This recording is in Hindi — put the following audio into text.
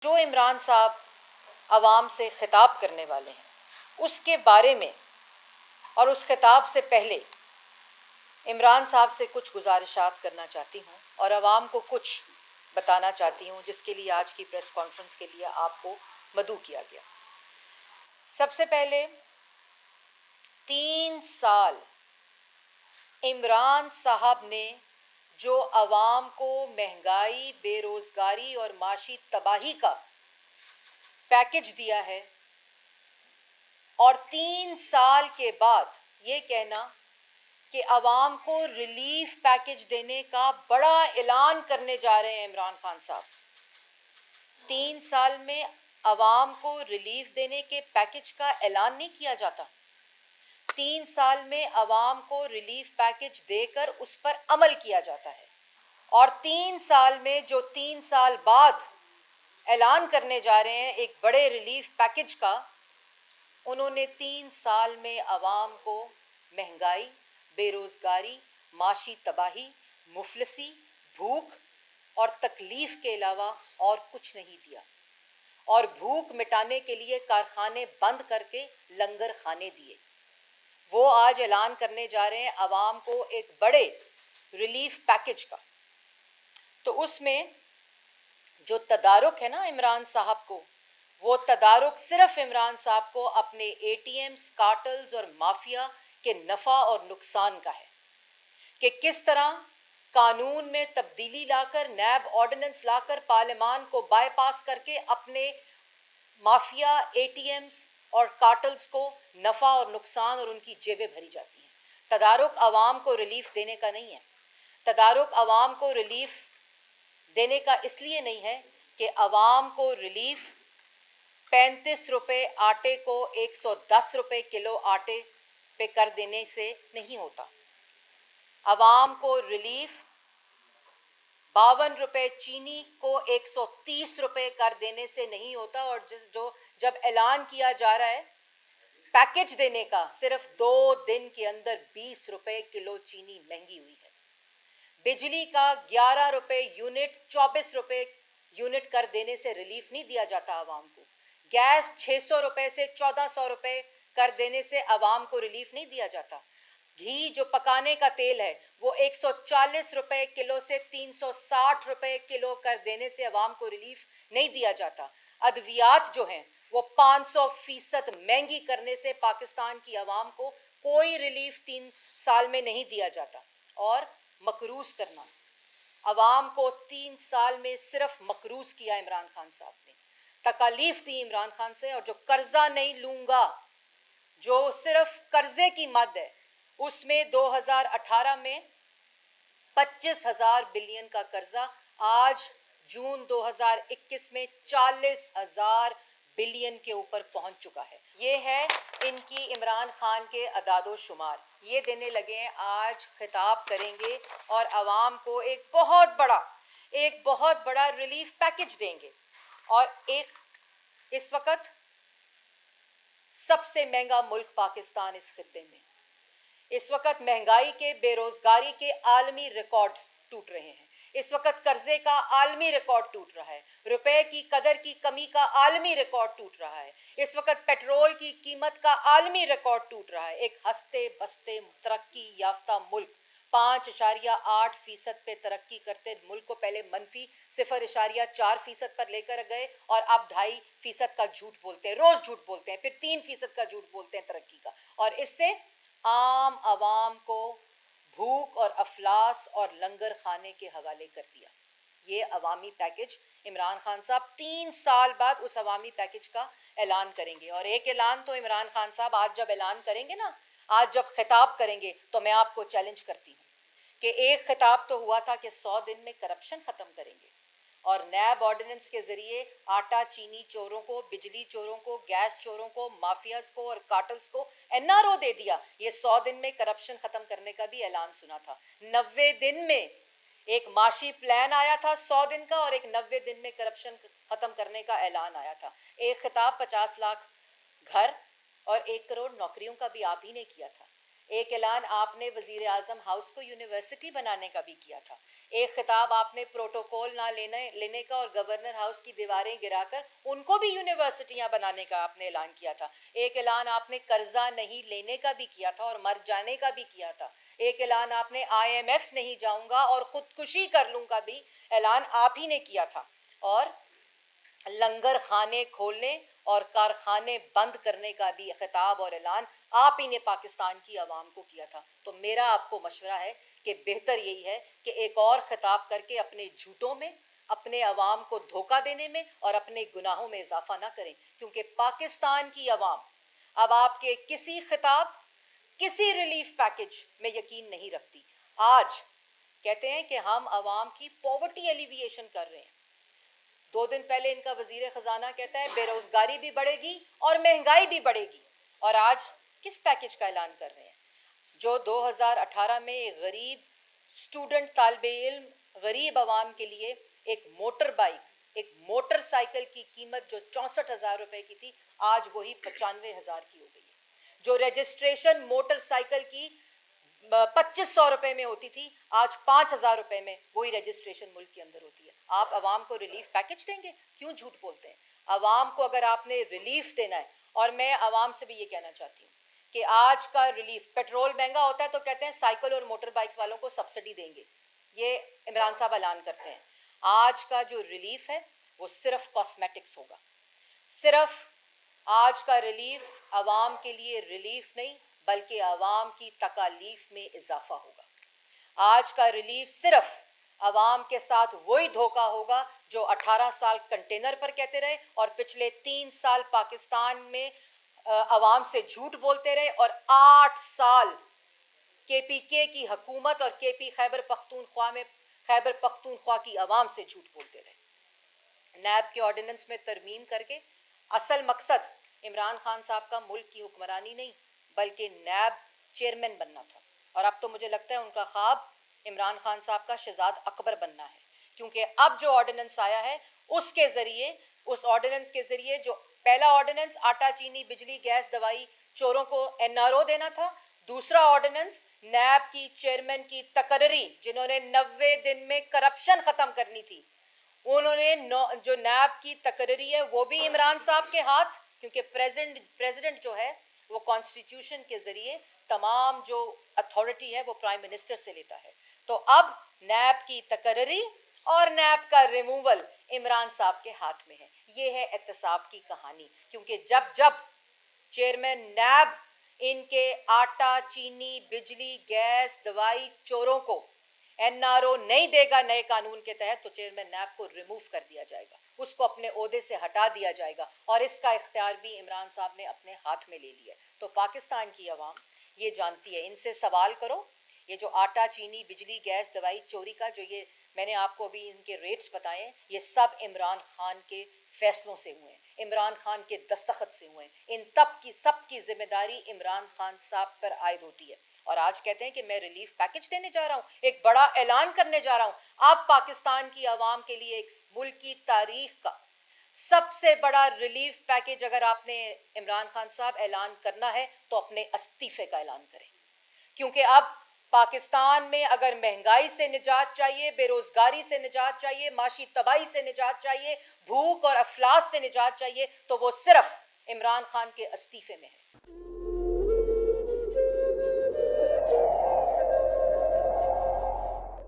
जो इमरान साहब आवाम से खिताब करने वाले हैं उसके बारे में और उस खिताब से पहले इमरान साहब से कुछ गुजारिशात करना चाहती हूँ और आवाम को कुछ बताना चाहती हूँ, जिसके लिए आज की प्रेस कॉन्फ्रेंस के लिए आपको मदऊ किया गया। सबसे पहले 3 साल इमरान साहब ने जो आवाम को महंगाई, बेरोज़गारी और माशी तबाही का पैकेज दिया है, और 3 साल के बाद ये कहना कि आवाम को रिलीफ पैकेज देने का बड़ा ऐलान करने जा रहे हैं इमरान खान साहब। 3 साल में आवाम को रिलीफ देने के पैकेज का ऐलान नहीं किया जाता। 3 साल में आवाम को रिलीफ पैकेज देकर उस पर अमल किया जाता है, और 3 साल में जो 3 साल बाद ऐलान करने जा रहे हैं एक बड़े रिलीफ पैकेज का, उन्होंने 3 साल में आवाम को महंगाई, बेरोज़गारी, माशी तबाही, मुफलसी, भूख और तकलीफ़ के अलावा और कुछ नहीं दिया। और भूख मिटाने के लिए कारखाने बंद करके लंगर खाने दिए। वो आज ऐलान करने जा रहे हैं आवाम को एक बड़े रिलीफ पैकेज का। तो उसमें जो तदारुक है ना इमरान साहब को, वो तदारुक सिर्फ इमरान साहब को अपने एटीएम्स, कार्टल्स और माफिया के नफ़ा और नुकसान का है कि किस तरह कानून में तब्दीली लाकर, नैब ऑर्डिनेंस लाकर, पार्लियामान को बाईपास करके अपने माफिया, एटीएम्स और कार्टल्स को नफ़ा और नुकसान और उनकी जेबें भरी जाती हैं। तदारुक आवाम को रिलीफ देने का नहीं है। तदारुक आवाम को रिलीफ देने का इसलिए नहीं है कि आवाम को रिलीफ 35 रुपये आटे को 110 रुपये किलो आटे पे कर देने से नहीं होता। आवाम को रिलीफ 52 रुपये चीनी को 130 रुपये कर देने से नहीं होता। और जब ऐलान किया जा रहा है पैकेज देने का, सिर्फ 2 दिन के अंदर 20 रुपये किलो चीनी महंगी हुई है। बिजली का 11 रुपये यूनिट 24 रुपये यूनिट कर देने से रिलीफ नहीं दिया जाता आवाम को। गैस 600 रुपये से 1400 रुपये कर देने से आवाम को रिलीफ नहीं दिया जाता। घी जो पकाने का तेल है वो 140 रुपये किलो से 360 रुपये किलो कर देने से आवाम को रिलीफ नहीं दिया जाता। अद्वियात जो हैं वो 500% महंगी करने से पाकिस्तान की आवाम को कोई रिलीफ 3 साल में नहीं दिया जाता। और मकरूज करना, आवाम को 3 साल में सिर्फ मकरूज किया इमरान खान साहब ने। तकालीफ दी इमरान खान से, और जो कर्जा नहीं लूंगा, जो सिर्फ कर्जे की मद है, उसमें 2018 में 25,000 बिलियन का कर्जा आज जून 2021 में 40,000 बिलियन के ऊपर पहुंच चुका है। ये है इनकी इमरान खान के अदादो शुमार। ये देने लगे हैं, आज खिताब करेंगे और आवाम को एक बहुत बड़ा रिलीफ पैकेज देंगे। और इस वक्त सबसे महंगा मुल्क पाकिस्तान इस खित्ते में, इस वक्त महंगाई के, बेरोजगारी के आलमी रिकॉर्ड टूट रहे हैं। इस वक्त कर्जे का आलमी रिकॉर्ड टूट रहा है। रुपए की कदर की कमी का आलमी रिकॉर्ड टूट रहा है। इस वक्त पेट्रोल की कीमत का आलमी रिकॉर्ड टूट रहा है। एक हंसते बसते तरक्की याफ्ता मुल्क 5.8% पे तरक्की करते मुल्क को पहले मनफी 0.4% पर लेकर गए, और अब 2.5% का झूठ बोलते हैं, रोज झूठ बोलते हैं, फिर 3% का झूठ बोलते हैं तरक्की का। और इससे आम आवाम को भूख और अफलास और लंगर खाने के हवाले कर दिया। ये अवामी पैकेज इमरान खान साहब 3 साल बाद उस अवामी पैकेज का ऐलान करेंगे। और एक ऐलान तो इमरान खान साहब आज जब ऐलान करेंगे ना, आज जब खिताब करेंगे, तो मैं आपको चैलेंज करती हूँ कि एक खिताब तो हुआ था कि 100 दिन में करप्शन ख़त्म करेंगे, और नैब ऑर्डिनेंस के ज़रिए आटा चीनी चोरों को, बिजली चोरों को, गैस चोरों को, माफियाज को और कार्टल्स को एनआरओ दे दिया। ये 100 दिन में करप्शन ख़त्म करने का भी ऐलान सुना था। 90 दिन में एक माशी प्लान आया था 100 दिन का, और एक 90 दिन में करप्शन ख़त्म करने का ऐलान आया था। एक खिताब 50 लाख घर और 1 करोड़ नौकरियों का भी आप ही ने किया था। एक ऐलान आपने वज़ीर आज़म हाउस को यूनिवर्सिटी बनाने का भी किया था। एक खिताब आपने प्रोटोकॉल ना लेने का और गवर्नर हाउस की दीवारें गिराकर उनको भी यूनिवर्सिटियां बनाने का आपने ऐलान किया था। एक ऐलान आपने कर्जा नहीं लेने का भी किया था और मर जाने का भी किया था। एक ऐलान आपने IMF नहीं जाऊंगा और खुदकुशी कर लूंगा भी ऐलान आप ही ने किया था। और लंगर खाने खोलने और कारखाने बंद करने का भी खिताब और ऐलान आप ही ने पाकिस्तान की आवाम को किया था। तो मेरा आपको मशवरा है कि बेहतर यही है कि एक और खिताब करके अपने झूठों में, अपने अवाम को धोखा देने में और अपने गुनाहों में इजाफा ना करें, क्योंकि पाकिस्तान की आवाम अब आपके किसी खिताब, किसी रिलीफ पैकेज में यकीन नहीं रखती। आज कहते हैं कि हम आवाम की पॉवर्टी एलिविएशन कर रहे हैं। 2 दिन पहले इनका वजीर खजाना कहता है बेरोजगारी भी बढ़ेगी और महंगाई भी बढ़ेगी, और आज किस पैकेज का ऐलान कर रहे हैं? जो 2018 में एक गरीब स्टूडेंट तालिब इल्म, गरीब आवाम के लिए एक मोटर बाइक, एक मोटरसाइकिल की कीमत जो 64,000 रुपए की थी, आज वही 95,000 की हो गई है। जो रजिस्ट्रेशन मोटरसाइकिल की 2500 रुपए में होती थी, आज 5,000 रुपए में वही रजिस्ट्रेशन मुल्क के अंदर होती है। आप आवाम को रिलीफ पैकेज देंगे? क्यों झूठ बोलते हैं? आवाम को अगर आपने रिलीफ देना है, और मैं आवाम से भी ये कहना चाहती हूँ कि आज का रिलीफ, पेट्रोल महंगा होता है तो कहते हैं साइकिल और मोटर बाइक्स वालों को सब्सिडी देंगे, ये इमरान साहब ऐलान करते हैं। आज का जो रिलीफ है वो सिर्फ कॉस्मेटिक्स होगा। सिर्फ आज का रिलीफ आवाम के लिए रिलीफ नहीं, बल्कि आवाम की तकालीफ में इजाफा होगा। आज का रिलीफ सिर्फ आवाम के साथ वही धोखा होगा जो 18 साल कंटेनर पर कहते रहे और पिछले 3 साल पाकिस्तान में आवाम से झूठ बोलते रहे, और 8 साल KPK की हुकूमत और KP खैबर पख्तूनख्वा की आवाम से झूठ बोलते रहे। नैब के ऑर्डिनेंस में तरमीम करके असल मकसद इमरान खान साहब का मुल्क की हुक्मरानी नहीं, बल्कि नैब चेयरमैन बनना था। और अब तो मुझे लगता है उनका ख्वाब इमरान खान साहब का शहजाद अकबर बनना है, क्योंकि अब जो ऑर्डिनेंस आया है उसके ज़रिए, उस ऑर्डिनेंस के ज़रिए, जो पहला ऑर्डिनेंस आटा, चीनी, बिजली, गैस, दवाई चोरों को NRO देना था। दूसरा ऑर्डिनेंस नैब की चेयरमैन की तकर्री, जिन्होंने 90 दिन में करप्शन ख़त्म करनी थी, उन्होंने जो नैब की तकर्री है वो भी इमरान साहब के हाथ, क्योंकि प्रेसिडेंट जो है वो कॉन्स्टिट्यूशन के ज़रिए तमाम जो अथॉरिटी है वो प्राइम मिनिस्टर से लेता है। तो अब नैब की तकर्री और नैब का रिमूवल इमरान साहब के हाथ में है। ये है एहतसाब की कहानी, क्योंकि जब जब चेयरमैन नैब इनके आटा, चीनी, बिजली, गैस, दवाई चोरों को NRO नहीं देगा नए कानून के तहत, तो चेयरमैन नैब को रिमूव कर दिया जाएगा, उसको अपने ओहदे से हटा दिया जाएगा, और इसका इख्तियार भी इमरान साहब ने अपने हाथ में ले लिया है। तो पाकिस्तान की आवाम ये जानती है, इनसे सवाल करो। ये जो आटा, चीनी, बिजली, गैस, दवाई चोरी का जो ये मैंने आपको अभी इनके रेट्स बताए, ये सब इमरान खान के फैसलों से हुए हैं, इमरान खान के दस्तखत से हुए हैं। इन सब की जिम्मेदारी इमरान खान साहब पर आयद होती है। और आज कहते हैं कि मैं रिलीफ पैकेज देने जा रहा हूँ, एक बड़ा ऐलान करने जा रहा हूँ। आप पाकिस्तान की आवाम के लिए एक मुल्क की तारीख का सबसे बड़ा रिलीफ पैकेज अगर आपने इमरान खान साहब ऐलान करना है तो अपने इस्तीफे का ऐलान करें, क्योंकि अब पाकिस्तान में अगर महंगाई से निजात चाहिए, बेरोजगारी से निजात चाहिए, माशी तबाही से निजात चाहिए, भूख और अफलास से निजात चाहिए, तो वो सिर्फ इमरान खान के इस्तीफे में है।